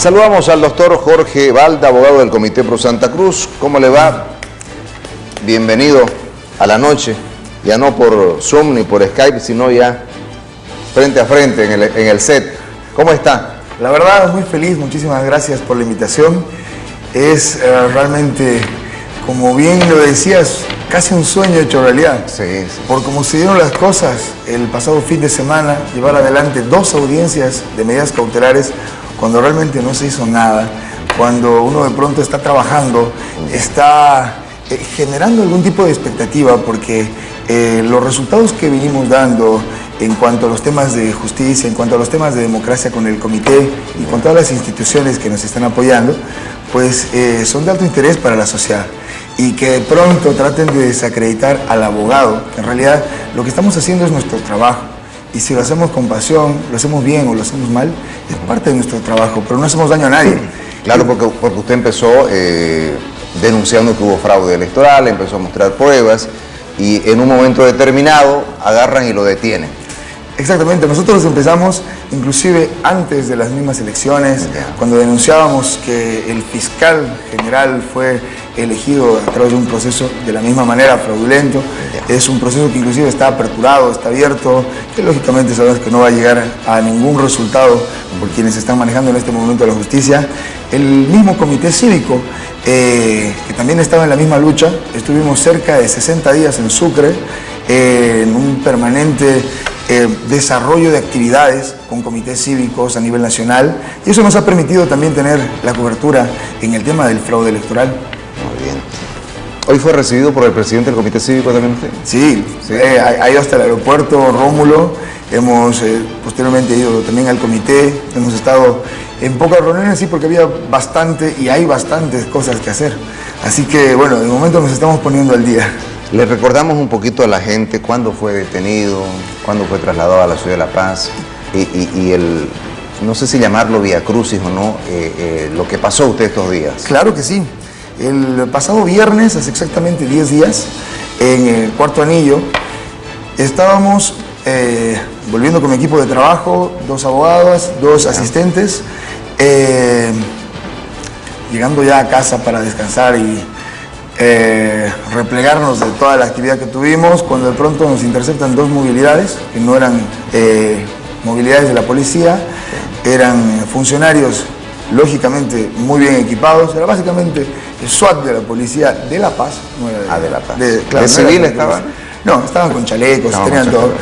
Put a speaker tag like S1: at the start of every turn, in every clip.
S1: Saludamos al doctor Jorge Balda, abogado del Comité Pro Santa Cruz. ¿Cómo le va? Bienvenido a la noche, ya no por Zoom ni por Skype, sino ya frente a frente en el set. ¿Cómo está?
S2: La verdad, muy feliz, muchísimas gracias por la invitación. Es realmente, como bien lo decías, casi un sueño hecho realidad.
S1: Sí.
S2: Por cómo se dieron las cosas el pasado fin de semana, llevar adelante 2 audiencias de medidas cautelares cuando realmente no se hizo nada, cuando uno de pronto está trabajando, está generando algún tipo de expectativa, porque los resultados que venimos dando en cuanto a los temas de justicia, en cuanto a los temas de democracia con el comité y con todas las instituciones que nos están apoyando, pues son de alto interés para la sociedad. Y que de pronto traten de desacreditar al abogado, que en realidad lo que estamos haciendo es nuestro trabajo. Y si lo hacemos con pasión, lo hacemos bien o lo hacemos mal, es parte de nuestro trabajo, pero no hacemos daño a nadie.
S1: Claro, porque usted empezó denunciando que hubo fraude electoral, empezó a mostrar pruebas y en un momento determinado agarran y lo detienen.
S2: Exactamente, nosotros empezamos inclusive antes de las mismas elecciones, cuando denunciábamos que el fiscal general fue elegido a través de un proceso de la misma manera fraudulento. Es un proceso que inclusive está aperturado, está abierto, que lógicamente sabemos que no va a llegar a ningún resultado por quienes están manejando en este momento la justicia. El mismo comité cívico, que también estaba en la misma lucha, estuvimos cerca de 60 días en Sucre, en un permanente desarrollo de actividades con comités cívicos a nivel nacional, y eso nos ha permitido también tener la cobertura en el tema del fraude electoral.
S1: Muy bien. ¿Hoy fue recibido por el presidente del comité cívico también usted?
S2: Sí, ha ido hasta el aeropuerto Rómulo, hemos posteriormente ido también al comité, hemos estado en pocas reuniones, sí, porque había bastante y hay bastantes cosas que hacer. Así que, bueno, de momento nos estamos poniendo al día.
S1: Le recordamos un poquito a la gente cuándo fue detenido, cuándo fue trasladado a la ciudad de La Paz y el, no sé si llamarlo vía crucis o no, lo que pasó usted estos días.
S2: Claro que sí. El pasado viernes, hace exactamente 10 días, en el Cuarto Anillo, estábamos volviendo con mi equipo de trabajo, 2 abogadas, 2 asistentes, llegando ya a casa para descansar y replegarnos de toda la actividad que tuvimos, cuando de pronto nos interceptan 2 movilidades, que no eran movilidades de la policía, eran funcionarios lógicamente muy bien equipados, era básicamente el SWAT de la policía de La Paz. No era
S1: de La Paz.
S2: Claro,
S1: ¿De civil estaban?
S2: No, estaban con chalecos, tenían todo.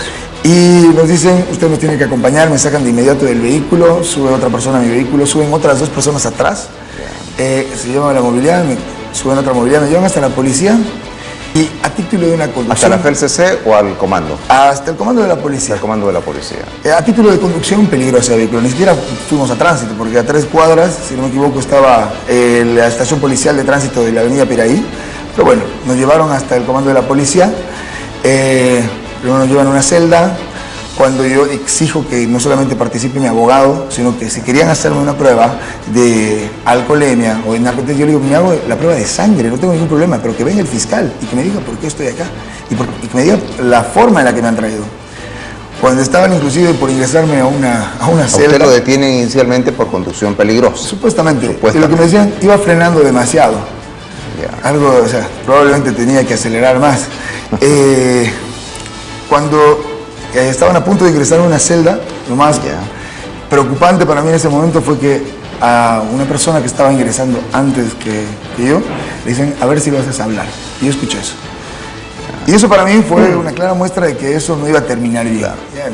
S2: Y nos dicen, usted nos tiene que acompañar, me sacan de inmediato del vehículo, sube otra persona a mi vehículo, suben otras 2 personas atrás, se llevan a la movilidad, suben otra movilidad, me llevan hasta la policía y a título de una conducción...
S1: ¿Hasta la FELCC o al comando?
S2: Hasta el comando de la policía.
S1: Hasta el comando de la policía.
S2: A título de conducción peligrosa de vehículo, ni siquiera fuimos a tránsito, porque a 3 cuadras, si no me equivoco, estaba la estación policial de tránsito de la avenida Piraí. Pero bueno, nos llevaron hasta el comando de la policía, luego nos llevan a una celda. Cuando yo exijo que no solamente participe mi abogado, sino que si querían hacerme una prueba de alcoholemia o de narcotés, yo le digo, me hago la prueba de sangre, no tengo ningún problema, pero que venga el fiscal y que me diga por qué estoy acá y que me diga la forma en la que me han traído. Cuando estaban inclusive por ingresarme a una celda...
S1: Usted lo detienen inicialmente por conducción peligrosa.
S2: Supuestamente. Y lo que me decían, iba frenando demasiado. Algo, o sea, probablemente tenía que acelerar más. Cuando... estaban a punto de ingresar a una celda, lo más preocupante para mí en ese momento fue que a una persona que estaba ingresando antes que yo, le dicen, a ver si lo haces hablar. Y yo escuché eso. Y eso para mí fue una clara muestra de que eso no iba a terminar bien.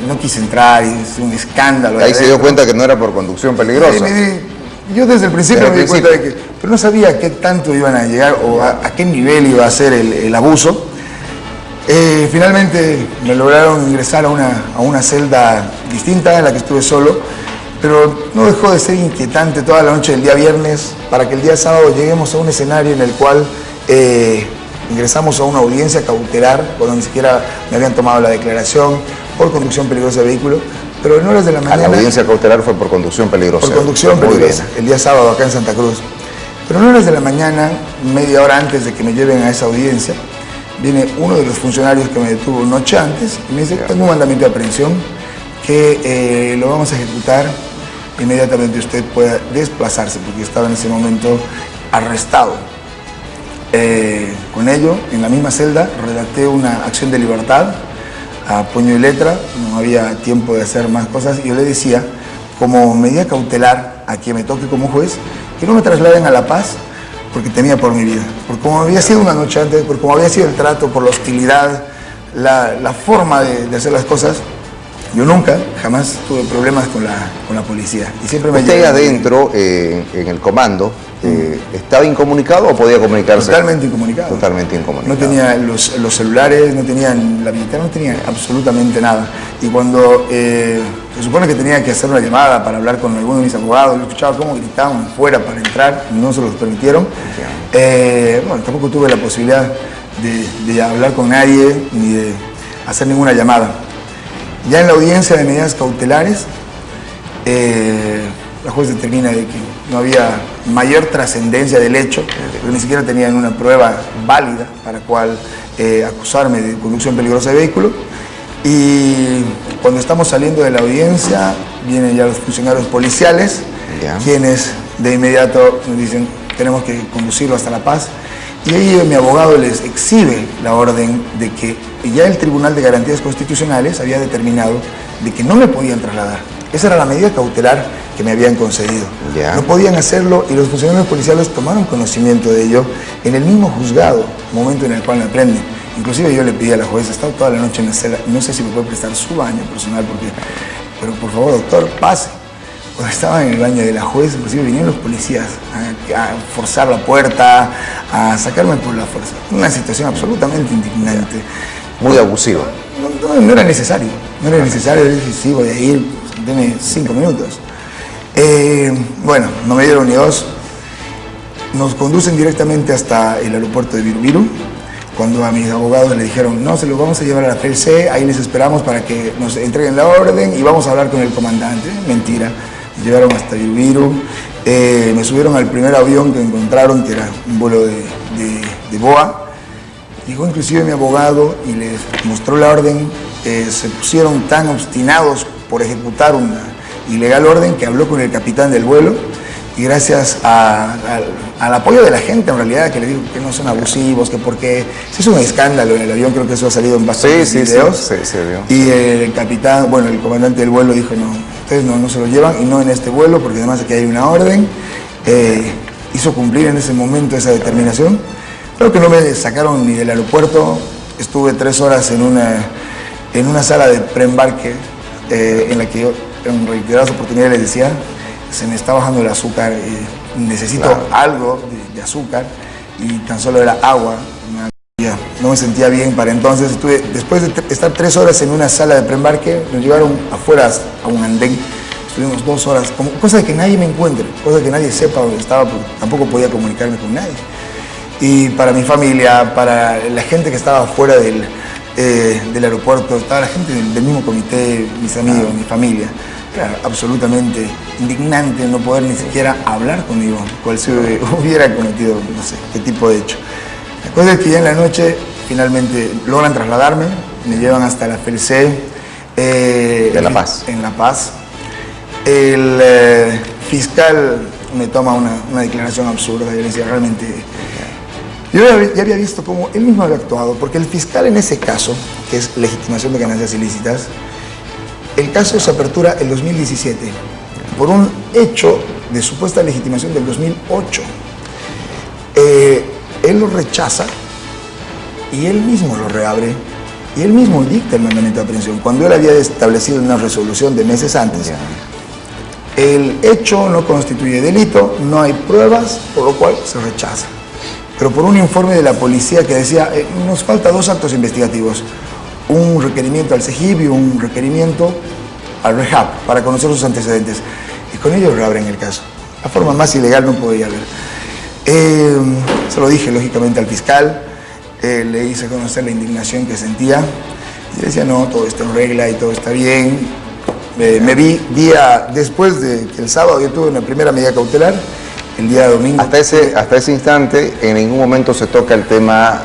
S2: No quise entrar, y es un escándalo.
S1: Ahí se dio cuenta que no era por conducción peligrosa.
S2: Yo desde el principio me di cuenta de que, pero no sabía qué tanto iban a llegar o a qué nivel iba a ser el abuso. Finalmente me lograron ingresar a una celda distinta en la que estuve solo, pero no dejó de ser inquietante toda la noche del día viernes para que el día sábado lleguemos a un escenario en el cual ingresamos a una audiencia cautelar cuando ni siquiera me habían tomado la declaración por conducción peligrosa de vehículo, pero en horas de la mañana...
S1: La audiencia cautelar fue por conducción peligrosa.
S2: Por conducción peligrosa, el día sábado acá en Santa Cruz. Pero en horas de la mañana, media hora antes de que me lleven a esa audiencia, viene uno de los funcionarios que me detuvo noche antes y me dice, tengo un mandamiento de aprehensión que lo vamos a ejecutar inmediatamente usted pueda desplazarse, porque estaba en ese momento arrestado. Con ello, en la misma celda, redacté una acción de libertad a puño y letra, no había tiempo de hacer más cosas, y yo le decía, como medida cautelar a quien me toque como juez, que no me trasladen a La Paz, porque temía por mi vida, por cómo había sido una noche antes, por cómo había sido el trato, por la hostilidad, la forma de hacer las cosas. Yo nunca, jamás tuve problemas con la policía. Y siempre me
S1: ¿Usted ahí adentro, en el comando, estaba incomunicado o podía comunicarse?
S2: Totalmente incomunicado.
S1: Totalmente incomunicado.
S2: No tenía los celulares, no tenía la billetera, no tenía absolutamente nada. Y cuando se supone que tenía que hacer una llamada para hablar con alguno de mis abogados, yo escuchaba cómo gritaban fuera para entrar, no se los permitieron. Bueno, tampoco tuve la posibilidad de hablar con nadie ni de hacer ninguna llamada. Ya en la audiencia de medidas cautelares, la juez determina de que no había mayor trascendencia del hecho, porque ni siquiera tenían una prueba válida para cual acusarme de conducción peligrosa de vehículo. Y cuando estamos saliendo de la audiencia, vienen ya los funcionarios policiales, quienes de inmediato nos dicen, tenemos que conducirlo hasta La Paz. Y ahí mi abogado les exhibe la orden de que ya el Tribunal de Garantías Constitucionales había determinado de que no me podían trasladar. Esa era la medida cautelar que me habían concedido. No podían hacerlo y los funcionarios policiales tomaron conocimiento de ello en el mismo juzgado, momento en el cual me prenden. Inclusive yo le pedí a la jueza, he estado toda la noche en la celda, no sé si me puede prestar su baño personal, pero por favor, doctor, pase. Cuando estaba en el baño de la juez, inclusive vinieron los policías a forzar la puerta, a sacarme por la fuerza. Una situación absolutamente indignante.
S1: Muy abusivo.
S2: No era necesario, no era necesario, yo dije, sí, voy a ir, deme 5 minutos. Bueno, no me dieron ni dos. Nos conducen directamente hasta el aeropuerto de Viru Viru. Cuando a mis abogados le dijeron, no, se los vamos a llevar a la FLC, ahí les esperamos para que nos entreguen la orden y vamos a hablar con el comandante. Mentira. Me llevaron hasta Viru Viru, me subieron al primer avión que encontraron, que era un vuelo de BOA. Llegó inclusive mi abogado y les mostró la orden. Se pusieron tan obstinados por ejecutar una ilegal orden que habló con el capitán del vuelo, y gracias al apoyo de la gente, en realidad, que le dijo que no son abusivos, que porque se hizo un escándalo en el avión, creo que eso ha salido en bastantes videos.
S1: Sí, se vio.
S2: Y el capitán, bueno, el comandante del vuelo dijo, no, ustedes no se lo llevan, y no en este vuelo, porque además aquí hay una orden. Hizo cumplir en ese momento esa determinación. Creo que no me sacaron ni del aeropuerto. Estuve 3 horas en una sala de preembarque, en la que yo en reiteradas oportunidades les decía, se me está bajando el azúcar, necesito algo de azúcar, y tan solo era agua. No me sentía bien para entonces. Después de estar 3 horas en una sala de preembarque, nos llevaron afuera a un andén. Estuvimos 2 horas, cosa de que nadie me encuentre, cosa de que nadie sepa dónde estaba, porque tampoco podía comunicarme con nadie. Y para mi familia, para la gente que estaba fuera del aeropuerto, estaba la gente del mismo comité, mis amigos, mi familia. Claro, absolutamente indignante no poder ni siquiera hablar conmigo, cual si hubiera cometido, no sé, qué tipo de hecho. La cosa es que ya en la noche finalmente logran trasladarme, me llevan hasta la FLC.
S1: De La Paz.
S2: En La Paz. El fiscal me toma una declaración absurda, yo le decía, realmente... Yo ya había visto cómo él mismo había actuado, porque el fiscal en ese caso, que es legitimación de ganancias ilícitas, el caso se apertura el 2017 por un hecho de supuesta legitimación del 2008. Él lo rechaza y él mismo lo reabre y él mismo dicta el mandamiento de aprehensión cuando él había establecido una resolución de meses antes. El hecho no constituye delito, no hay pruebas, por lo cual se rechaza. Pero por un informe de la policía que decía, nos falta 2 actos investigativos, un requerimiento al CEGIP y un requerimiento al REHAB para conocer sus antecedentes. Y con ellos reabren el caso. La forma más ilegal no podía haber. Se lo dije lógicamente al fiscal, le hice conocer la indignación que sentía. Y decía, no, todo está en regla y todo está bien. Me vi después de que el sábado yo tuve una primera medida cautelar, el día domingo.
S1: Hasta ese instante, en ningún momento se toca el tema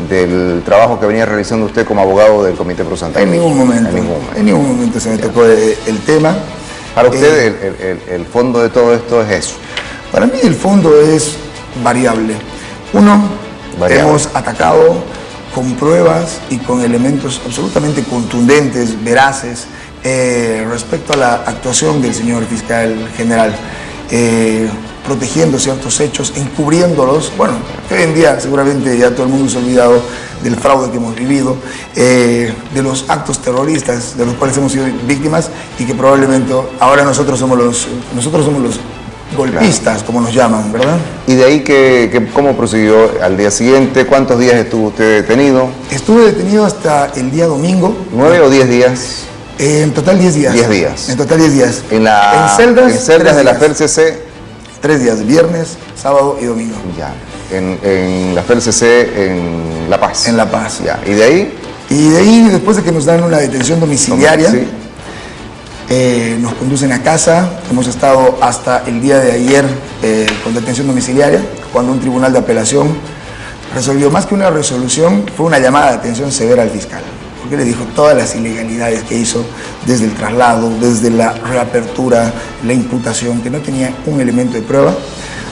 S1: del trabajo que venía realizando usted como abogado del Comité Pro Santa Cruz.
S2: En ningún momento se me tocó el tema.
S1: Para usted el fondo de todo esto es eso.
S2: Para mí el fondo es variable. Hemos atacado con pruebas y con elementos absolutamente contundentes, veraces, respecto a la actuación del señor fiscal general, protegiendo ciertos hechos, encubriéndolos. Bueno, hoy en día seguramente ya todo el mundo se ha olvidado del fraude que hemos vivido, de los actos terroristas de los cuales hemos sido víctimas y que probablemente ahora nosotros somos los golpistas, como nos llaman, ¿verdad?
S1: ¿Y de ahí cómo prosiguió al día siguiente? ¿Cuántos días estuvo usted detenido?
S2: Estuve detenido hasta el día domingo.
S1: ¿9 o 10 días?
S2: En total 10 días.
S1: 10 días.
S2: En total 10 días.
S1: En celdas de la FELCC.
S2: 3 días, viernes, sábado y domingo.
S1: Ya. En la FELCC en La Paz.
S2: En La Paz.
S1: Ya. ¿Y de ahí?
S2: Y de ahí, después de que nos dan una detención domiciliaria,
S1: sí,
S2: nos conducen a casa. Hemos estado hasta el día de ayer con detención domiciliaria, cuando un tribunal de apelación resolvió, más que una resolución, fue una llamada de atención severa al fiscal, porque le dijo todas las ilegalidades que hizo desde el traslado, desde la reapertura, la imputación, que no tenía un elemento de prueba.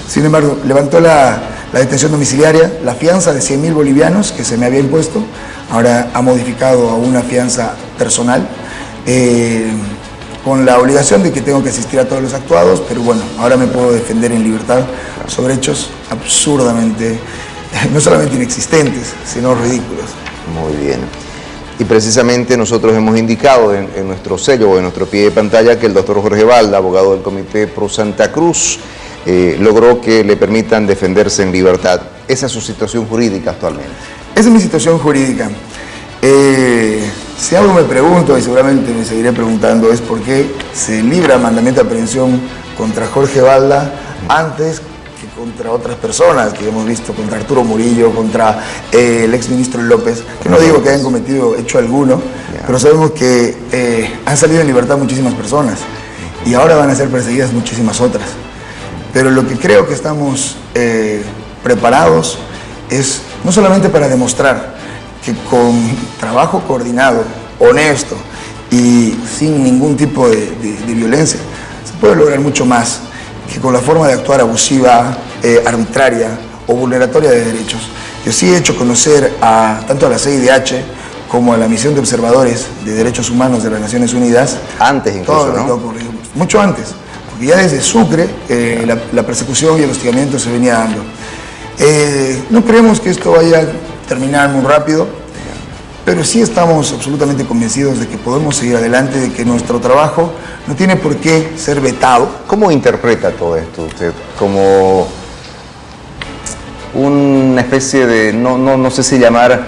S2: Sin embargo, levantó la detención domiciliaria, la fianza de 100.000 bolivianos que se me había impuesto, ahora ha modificado a una fianza personal, con la obligación de que tengo que asistir a todos los actuados, pero bueno, ahora me puedo defender en libertad sobre hechos absurdamente, no solamente inexistentes, sino ridículos.
S1: Muy bien. Y precisamente nosotros hemos indicado en nuestro sello o en nuestro pie de pantalla que el doctor Jorge Balda, abogado del Comité Pro Santa Cruz, logró que le permitan defenderse en libertad. ¿Esa es su situación jurídica actualmente?
S2: Esa es mi situación jurídica. Si algo me pregunto, y seguramente me seguiré preguntando, es por qué se libra mandamiento de aprehensión contra Jorge Balda antes que contra otras personas que hemos visto, contra Arturo Murillo, contra el exministro López, que no digo que hayan cometido hecho alguno, pero sabemos que han salido en libertad muchísimas personas y ahora van a ser perseguidas muchísimas otras. Pero lo que creo que estamos preparados es no solamente para demostrar que con trabajo coordinado, honesto y sin ningún tipo de violencia, se puede lograr mucho más que con la forma de actuar abusiva, arbitraria o vulneratoria de derechos. Yo sí he hecho conocer tanto a la CIDH como a la Misión de Observadores de Derechos Humanos de las Naciones Unidas.
S1: Antes incluso, ¿no?
S2: Mucho antes, porque ya desde Sucre la persecución y el hostigamiento se venía dando. No creemos que esto vaya a terminar muy rápido, pero sí estamos absolutamente convencidos de que podemos seguir adelante, de que nuestro trabajo no tiene por qué ser vetado.
S1: ¿Cómo interpreta todo esto usted? Como una especie de, no sé si llamar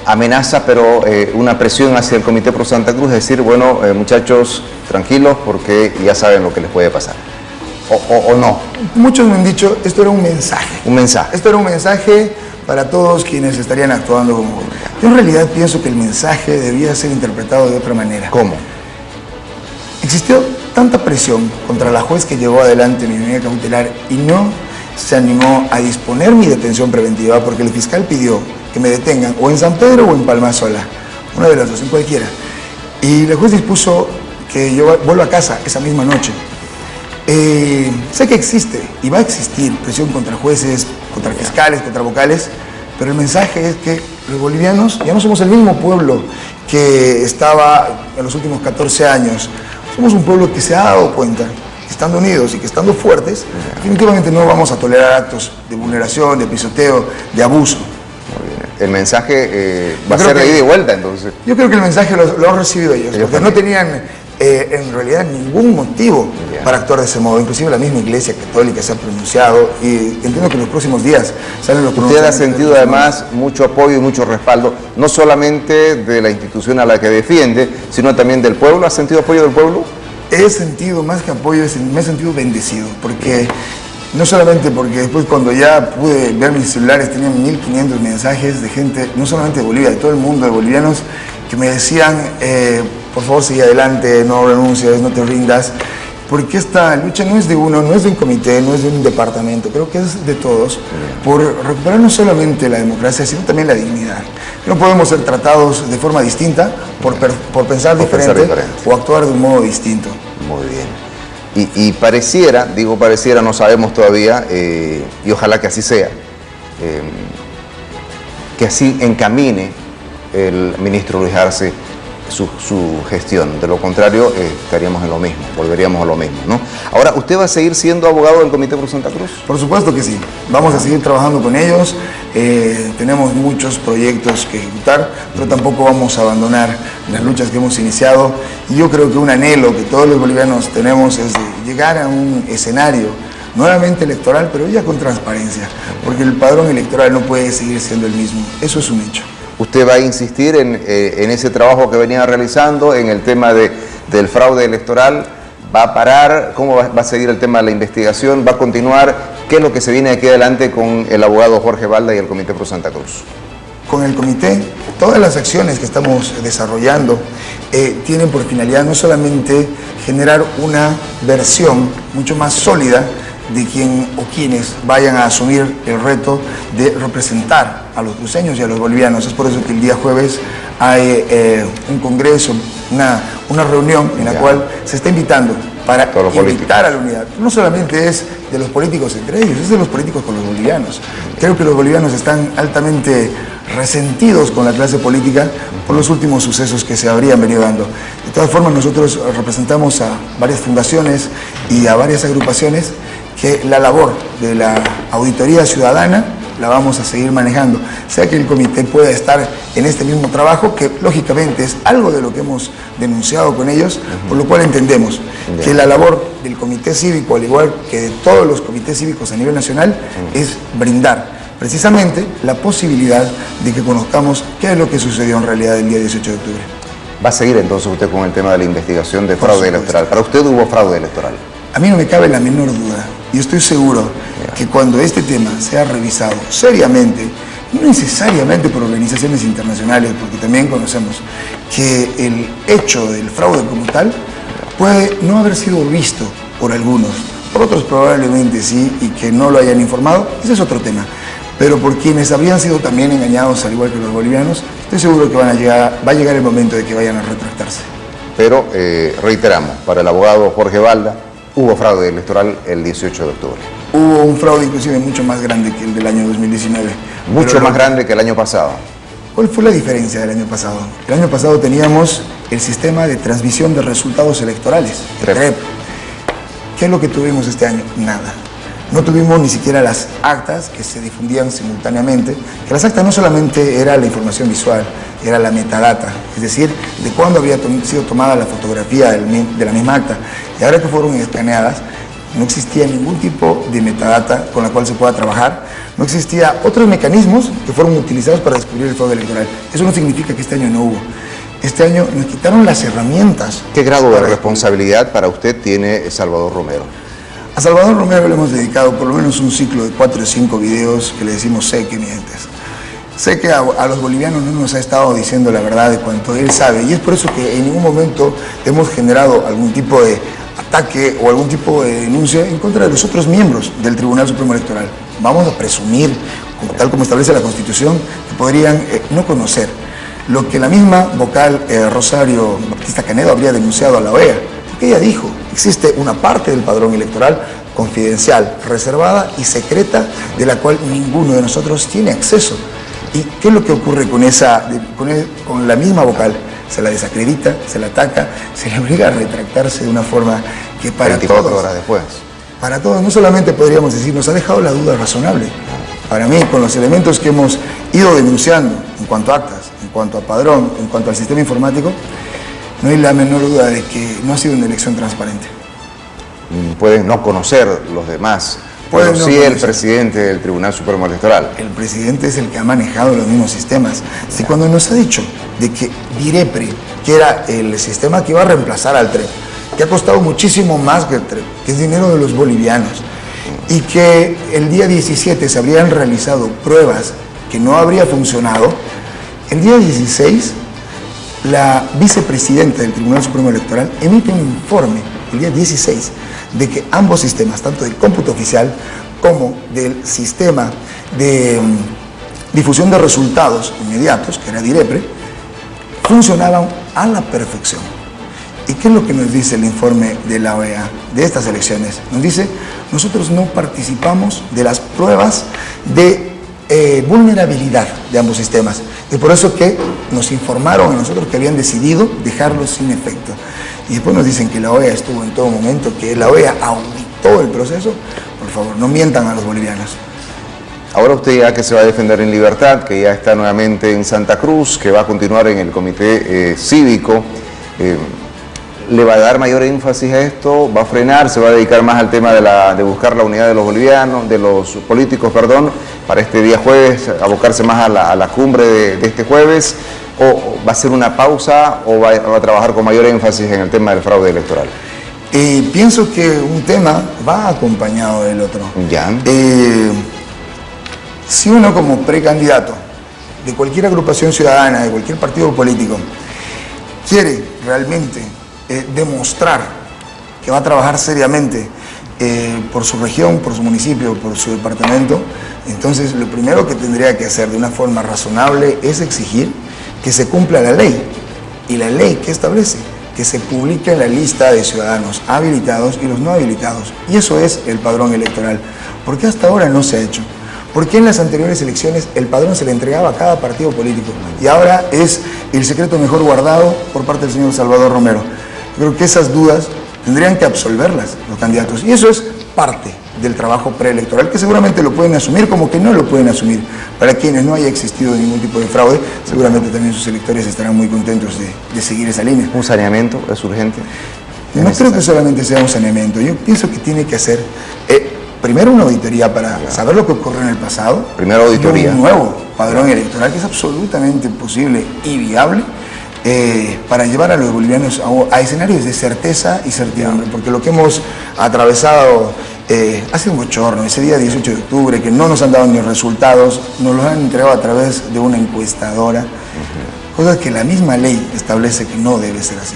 S1: amenaza, pero una presión hacia el Comité Pro Santa Cruz, decir, bueno, muchachos, tranquilos, porque ya saben lo que les puede pasar. ¿O no?
S2: Muchos me han dicho, esto era un mensaje.
S1: Un mensaje.
S2: Esto era un mensaje para todos quienes estarían actuando como bolivianos. Yo en realidad pienso que el mensaje debía ser interpretado de otra manera.
S1: ¿Cómo?
S2: Existió tanta presión contra la juez que llevó adelante mi medida cautelar y no se animó a disponer mi detención preventiva porque el fiscal pidió que me detengan o en San Pedro o en Palmasola, una de las dos, en cualquiera. Y la juez dispuso que yo vuelva a casa esa misma noche. Sé que existe y va a existir presión contra jueces, contra fiscales, contra vocales, pero el mensaje es que los bolivianos ya no somos el mismo pueblo que estaba en los últimos 14 años. Somos un pueblo que se ha dado cuenta que estando unidos y que estando fuertes, definitivamente no vamos a tolerar actos de vulneración, de pisoteo, de abuso.
S1: Muy bien. El mensaje va a ser de ida y vuelta, entonces.
S2: Yo creo que el mensaje lo han recibido ellos porque no tenían en realidad ningún motivo para actuar de ese modo. Inclusive la misma Iglesia Católica se ha pronunciado y entiendo que en los próximos días salen los pronunciamientos.
S1: Usted ha sentido además mucho apoyo y mucho respaldo, no solamente de la institución a la que defiende, sino también del pueblo. ¿Ha sentido apoyo del pueblo?
S2: He sentido más que apoyo, me he sentido bendecido, porque no solamente porque después cuando ya pude ver mis celulares tenían 1.500 mensajes de gente, no solamente de Bolivia, de todo el mundo, de bolivianos, que me decían, por favor sigue adelante, no renuncies, no te rindas, porque esta lucha no es de uno, no es de un comité, no es de un departamento, creo que es de todos, por recuperar no solamente la democracia, sino también la dignidad. No podemos ser tratados de forma distinta por pensar diferente o actuar de un modo distinto.
S1: Muy bien. Y pareciera, digo pareciera, no sabemos todavía, y ojalá que así sea, que así encamine el ministro Luis Arce su gestión. De lo contrario, estaríamos en lo mismo, volveríamos a lo mismo, ¿no? Ahora, ¿usted va a seguir siendo abogado del Comité Pro Santa Cruz?
S2: Por supuesto que sí. Vamos a seguir trabajando con ellos. Tenemos muchos proyectos que ejecutar, pero tampoco vamos a abandonar las luchas que hemos iniciado. Y yo creo que un anhelo que todos los bolivianos tenemos es de llegar a un escenario nuevamente electoral, pero ya con transparencia, porque el padrón electoral no puede seguir siendo el mismo. Eso es un hecho.
S1: ¿Usted va a insistir en ese trabajo que venía realizando, en el tema del fraude electoral? ¿Va a parar? ¿Cómo va a seguir el tema de la investigación? ¿Va a continuar? ¿Qué es lo que se viene aquí adelante con el abogado Jorge Balda y el Comité Pro Santa Cruz?
S2: Con el comité, todas las acciones que estamos desarrollando tienen por finalidad no solamente generar una versión mucho más sólida de quien o quienes vayan a asumir el reto de representar a los cruceños y a los bolivianos. Es por eso que el día jueves hay un congreso, una reunión en la cual se está invitando para invitar a la unidad. No solamente es de los políticos entre ellos, es de los políticos con los bolivianos. Creo que los bolivianos están altamente resentidos con la clase política por los últimos sucesos que se habrían venido dando. De todas formas, nosotros representamos a varias fundaciones y a varias agrupaciones que la labor de la auditoría ciudadana la vamos a seguir manejando, sea que el comité pueda estar en este mismo trabajo, que lógicamente es algo de lo que hemos denunciado con ellos, por lo cual entendemos que la labor del comité cívico, al igual que de todos los comités cívicos a nivel nacional, es brindar precisamente la posibilidad de que conozcamos qué es lo que sucedió en realidad el día 18 de octubre.
S1: ¿Va a seguir entonces usted con el tema de la investigación de fraude electoral? ¿Para usted hubo fraude electoral?
S2: A mí no me cabe la menor duda, y estoy seguro que cuando este tema sea revisado seriamente, no necesariamente por organizaciones internacionales, porque también conocemos que el hecho del fraude como tal puede no haber sido visto por algunos, por otros probablemente sí, y que no lo hayan informado, ese es otro tema. Pero por quienes habrían sido también engañados, al igual que los bolivianos, estoy seguro que va a llegar el momento de que vayan a retractarse.
S1: Pero reiteramos, para el abogado Jorge Balda, hubo fraude electoral el 18 de octubre.
S2: Hubo un fraude inclusive mucho más grande que el del año 2019.
S1: Mucho más grande que el año pasado.
S2: ¿Cuál fue la diferencia del año pasado? El año pasado teníamos el sistema de transmisión de resultados electorales, el TREP. ¿Qué es lo que tuvimos este año? Nada. No tuvimos ni siquiera las actas que se difundían simultáneamente, que las actas no solamente era la información visual, era la metadata, es decir, de cuándo había sido tomada la fotografía de la misma acta. Y ahora que fueron escaneadas, no existía ningún tipo de metadata con la cual se pueda trabajar, no existía otros mecanismos que fueron utilizados para descubrir el fraude electoral. Eso no significa que este año no hubo. Este año nos quitaron las herramientas.
S1: ¿Qué grado de responsabilidad para usted tiene Salvador Romero?
S2: A Salvador Romero le hemos dedicado por lo menos un ciclo de 4 o 5 videos que le decimos sé que mientes. Sé que a los bolivianos no nos ha estado diciendo la verdad de cuanto él sabe, y es por eso que en ningún momento hemos generado algún tipo de ataque o algún tipo de denuncia en contra de los otros miembros del Tribunal Supremo Electoral. Vamos a presumir, tal como establece la Constitución, que podrían no conocer lo que la misma vocal Rosario Baptista Canedo habría denunciado a la OEA, porque ella dijo, existe una parte del padrón electoral confidencial, reservada y secreta, de la cual ninguno de nosotros tiene acceso. ¿Y qué es lo que ocurre con la misma vocal? Se la desacredita, se la ataca, se le obliga a retractarse de una forma que para
S1: 24
S2: todos,
S1: horas después.
S2: Para todos, no solamente podríamos decir, nos ha dejado la duda razonable. Para mí, con los elementos que hemos ido denunciando en cuanto a actas, en cuanto a padrón, en cuanto al sistema informático, no hay la menor duda de que no ha sido una elección transparente.
S1: Pueden no conocer los demás, pero sí el presidente del Tribunal Supremo Electoral.
S2: El presidente es el que ha manejado los mismos sistemas. Y cuando nos ha dicho de que DIREPRE, que era el sistema que iba a reemplazar al TREP, que ha costado muchísimo más que el TREP, que es dinero de los bolivianos, y que el día 17 se habrían realizado pruebas que no habría funcionado, el día 16 la vicepresidenta del Tribunal Supremo Electoral emite un informe, el día 16, de que ambos sistemas, tanto del cómputo oficial como del sistema de difusión de resultados inmediatos, que era DIREPRE, funcionaban a la perfección. ¿Y qué es lo que nos dice el informe de la OEA de estas elecciones? Nos dice, nosotros no participamos de las pruebas de vulnerabilidad de ambos sistemas. Y por eso que nos informaron a nosotros que habían decidido dejarlos sin efecto. Y después nos dicen que la OEA estuvo en todo momento, que la OEA auditó el proceso. Por favor, no mientan a los bolivianos.
S1: Ahora usted ya que se va a defender en libertad, que ya está nuevamente en Santa Cruz, que va a continuar en el comité cívico, ¿le va a dar mayor énfasis a esto? ¿Va a frenar? ¿Se va a dedicar más al tema de buscar la unidad de los bolivianos, de los políticos, perdón, para este día jueves, abocarse más a la cumbre de este jueves? ¿O va a ser una pausa o va a trabajar con mayor énfasis en el tema del fraude electoral?
S2: Pienso que un tema va acompañado del otro.
S1: Ya.
S2: Si uno como precandidato de cualquier agrupación ciudadana, de cualquier partido político, quiere realmente demostrar que va a trabajar seriamente por su región, por su municipio, por su departamento, entonces lo primero que tendría que hacer de una forma razonable es exigir que se cumpla la ley. ¿Y la ley qué establece? Que se publique la lista de ciudadanos habilitados y los no habilitados. Y eso es el padrón electoral. ¿Por qué hasta ahora no se ha hecho? ¿Por qué en las anteriores elecciones el padrón se le entregaba a cada partido político? Y ahora es el secreto mejor guardado por parte del señor Salvador Romero. Creo que esas dudas tendrían que absolverlas los candidatos. Y eso es parte del trabajo preelectoral, que seguramente lo pueden asumir como que no lo pueden asumir. Para quienes no haya existido ningún tipo de fraude, seguramente también sus electores estarán muy contentos de seguir esa línea.
S1: ¿Un saneamiento es urgente?
S2: No creo que solamente sea un saneamiento. Yo pienso que tiene que hacer primero una auditoría para saber lo que ocurrió en el pasado.
S1: Primero auditoría.
S2: Y un nuevo padrón electoral que es absolutamente posible y viable para llevar a los bolivianos a escenarios de certeza y certidumbre. Porque lo que hemos atravesado ha sido un bochorno. Ese día 18 de octubre, que no nos han dado ni resultados, nos los han entregado a través de una encuestadora. Cosas que la misma ley establece que no debe ser así.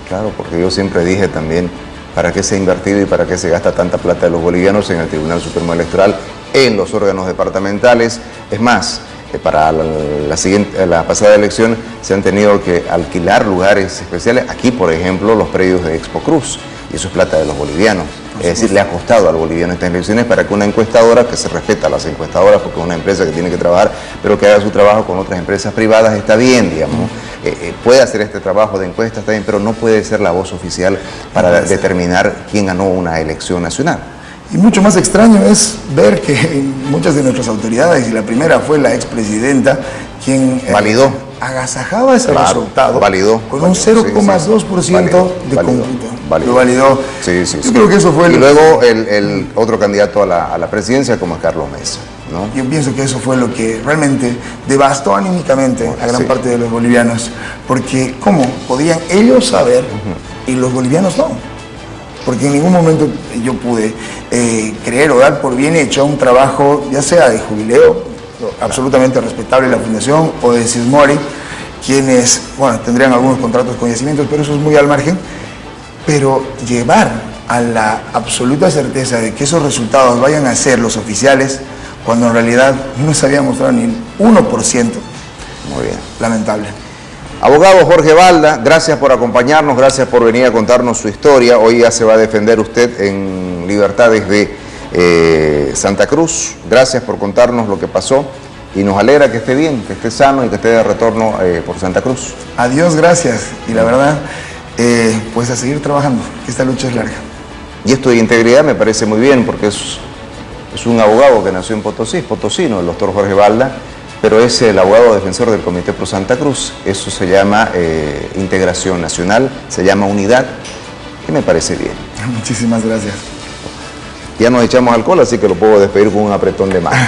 S1: Claro, porque yo siempre dije también, ¿para qué se ha invertido y para qué se gasta tanta plata de los bolivianos en el Tribunal Supremo Electoral, en los órganos departamentales? Es más, para la pasada elección se han tenido que alquilar lugares especiales. Aquí, por ejemplo, los predios de Expo Cruz, y eso es plata de los bolivianos. Es decir, le ha costado al boliviano estas elecciones para que una encuestadora, que se respeta a las encuestadoras porque es una empresa que tiene que trabajar, pero que haga su trabajo con otras empresas privadas, está bien, digamos. Puede hacer este trabajo de encuestas, está bien, pero no puede ser la voz oficial para determinar quién ganó una elección nacional.
S2: Y mucho más extraño es ver que muchas de nuestras autoridades, y la primera fue la expresidenta, quien
S1: validó,
S2: agasajaba ese resultado,
S1: validó,
S2: con un 0,2% de cómputo. Lo validó.
S1: Sí.
S2: Yo creo que eso fue.
S1: Y luego el otro candidato a la presidencia, como es Carlos Mesa, ¿no?
S2: Yo pienso que eso fue lo que realmente devastó anímicamente a gran parte de los bolivianos, porque ¿cómo podían ellos saber y los bolivianos no? Porque en ningún momento yo pude creer o dar por bien hecho un trabajo, ya sea de Jubileo, absolutamente respetable la fundación, o de Sismori, quienes, bueno, tendrían algunos contratos con yacimientos, pero eso es muy al margen. Pero llevar a la absoluta certeza de que esos resultados vayan a ser los oficiales, cuando en realidad no se había mostrado ni el 1%.
S1: Muy bien.
S2: Lamentable.
S1: Abogado Jorge Balda, gracias por acompañarnos, gracias por venir a contarnos su historia. Hoy ya se va a defender usted en libertad desde Santa Cruz. Gracias por contarnos lo que pasó y nos alegra que esté bien, que esté sano y que esté de retorno por Santa Cruz.
S2: Adiós, gracias. Y la verdad, pues a seguir trabajando, que esta lucha es larga.
S1: Y esto de integridad me parece muy bien, porque es un abogado que nació en Potosí, es potosino, el doctor Jorge Balda, pero es el abogado defensor del Comité Pro Santa Cruz. Eso se llama integración nacional, se llama unidad, y me parece bien.
S2: Muchísimas gracias.
S1: Ya nos echamos alcohol, así que lo puedo despedir con un apretón de manos.